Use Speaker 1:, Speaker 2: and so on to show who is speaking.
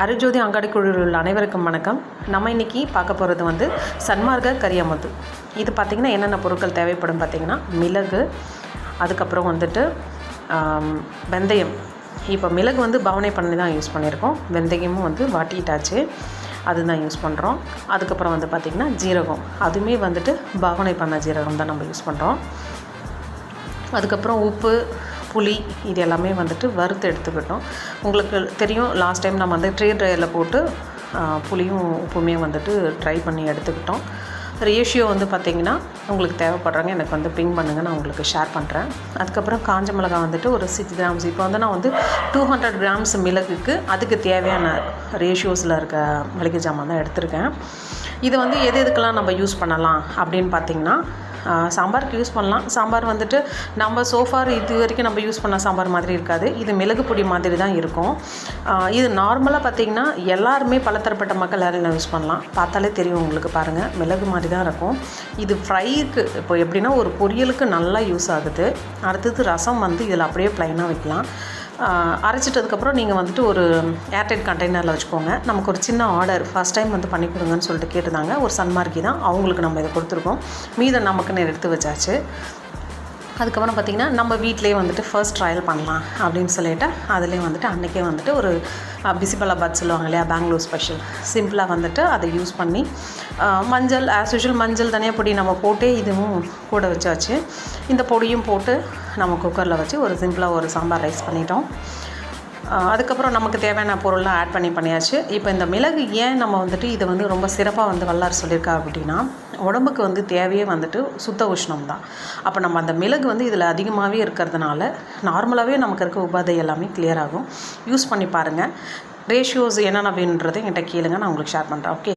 Speaker 1: அருஜோதி அங்காடி குழுவில் உள்ள அனைவருக்கும் வணக்கம். நம்ம இன்றைக்கி பார்க்க போகிறது வந்து சன்மார்க்க கரியமுத்து. இது பார்த்திங்கன்னா என்னென்ன பொருட்கள் தேவைப்படும் பார்த்திங்கன்னா மிளகு, அதுக்கப்புறம் வந்துட்டு வெந்தயம். இப்போ மிளகு வந்து பவனை பண்ணி தான் யூஸ் பண்ணியிருக்கோம். வெந்தயமும் வந்து வாட்டிட்டாச்சு, அதுதான் யூஸ் பண்ணுறோம். அதுக்கப்புறம் வந்து பார்த்திங்கன்னா ஜீரகம், அதுவுமே வந்துட்டு பவனை பண்ண ஜீரகம் தான் நம்ம யூஸ் பண்ணுறோம். அதுக்கப்புறம் உப்பு, புளி, இது எல்லாமே வந்துட்டு வறுத்து எடுத்துக்கிட்டோம். உங்களுக்கு தெரியும், லாஸ்ட் டைம் நம்ம வந்து ட்ரையரில் போட்டு புளியும் உப்புமே வந்துட்டு ட்ரை பண்ணி எடுத்துக்கிட்டோம். ரேஷியோ வந்து பார்த்திங்கன்னா உங்களுக்கு தேவைப்படுறாங்க, எனக்கு வந்து பிங் பண்ணுங்கள், நான் உங்களுக்கு ஷேர் பண்ணுறேன். அதுக்கப்புறம் காஞ்ச மிளகாய் வந்துட்டு ஒரு 6 கிராம்ஸ். இப்போ வந்து நான் வந்து 200 கிராம்ஸ் மிளகுக்கு அதுக்கு தேவையான ரேஷியோஸில் இருக்க மளிகை ஜாமான் தான் எடுத்திருக்கேன். இது வந்து எதுக்கெல்லாம் நம்ம யூஸ் பண்ணலாம் அப்படின்னு பார்த்திங்கன்னா, சாம்பாருக்கு யூஸ் பண்ணலாம். சாம்பார் வந்துட்டு நம்ம சோஃபார் இது வரைக்கும் நம்ம யூஸ் பண்ண சாம்பார் மாதிரி இருக்காது. இது மிளகு பொடி மாதிரி தான் இருக்கும். இது நார்மலாக பார்த்திங்கன்னா எல்லாருமே பலதரப்பட்ட மக்கள் யாரும் யூஸ் பண்ணலாம். பார்த்தாலே தெரியும் உங்களுக்கு, பாருங்கள், மிளகு மாதிரி தான் இருக்கும். இது ஃப்ரைக்கு இப்போ எப்படின்னா ஒரு பொரியலுக்கு நல்லா யூஸ் ஆகுது. அடுத்தது ரசம் வந்து இதில் அப்படியே ப்ளைனாக வைக்கலாம். அரைச்சிட்டதுக்கப்புறம் நீங்கள் வந்துட்டு ஒரு ஏர்டைட் கண்டெய்னரில் வச்சுக்கோங்க. நமக்கு ஒரு சின்ன ஆர்டர் ஃபஸ்ட் டைம் வந்து பண்ணி கொடுங்கன்னு சொல்லிட்டு கேட்டிருந்தாங்க. ஒரு சன்மார்க்கி தான், அவங்களுக்கு நம்ம இதை கொடுத்துருக்கோம். மீதம் நமக்குன்னு எடுத்து வச்சாச்சு. அதுக்கப்புறம் பார்த்திங்கன்னா நம்ம வீட்டிலே வந்துட்டு ஃபர்ஸ்ட் ட்ரையல் பண்ணலாம் அப்படின்னு சொல்லிவிட்டு அதிலே வந்துட்டு அன்றைக்கே வந்துட்டு ஒரு பிசிபலாபாத் சொல்லுவாங்க இல்லையா, பெங்களூர் ஸ்பெஷல், சிம்பிளாக வந்துட்டு அதை யூஸ் பண்ணி மஞ்சள் ஆஸ் யூஷுவல், மஞ்சள் தனியா பொடி நம்ம போட்டு இதுவும் கூட வச்சாச்சு. இந்த பொடியும் போட்டு நம்ம குக்கரில் வச்சு ஒரு சிம்பிளாக ஒரு சாம்பார் ரைஸ் பண்ணிட்டோம். அதுக்கப்புறம் நமக்கு தேவையான பொருள்லாம் ஆட் பண்ணியாச்சு. இப்போ இந்த மிளகு ஏன் நம்ம வந்துட்டு இதை வந்து ரொம்ப சிறப்பாக வந்து வல்லார் சொல்லியிருக்கா அப்படின்னா, உடம்புக்கு வந்து தேவையே வந்துட்டு சுத்த உஷ்ணம் தான். அப்போ நம்ம அந்த மிளகு வந்து இதில் அதிகமாகவே இருக்கிறதுனால நார்மலாகவே நமக்கு இருக்க உபாதை எல்லாமே கிளியர் ஆகும். யூஸ் பண்ணி பாருங்கள். ரேஷியோஸ் என்னென்ன வேணுன்றதை என்கிட்ட கேளுங்க, நான் உங்களுக்கு ஷேர் பண்ணுறேன். ஓகே.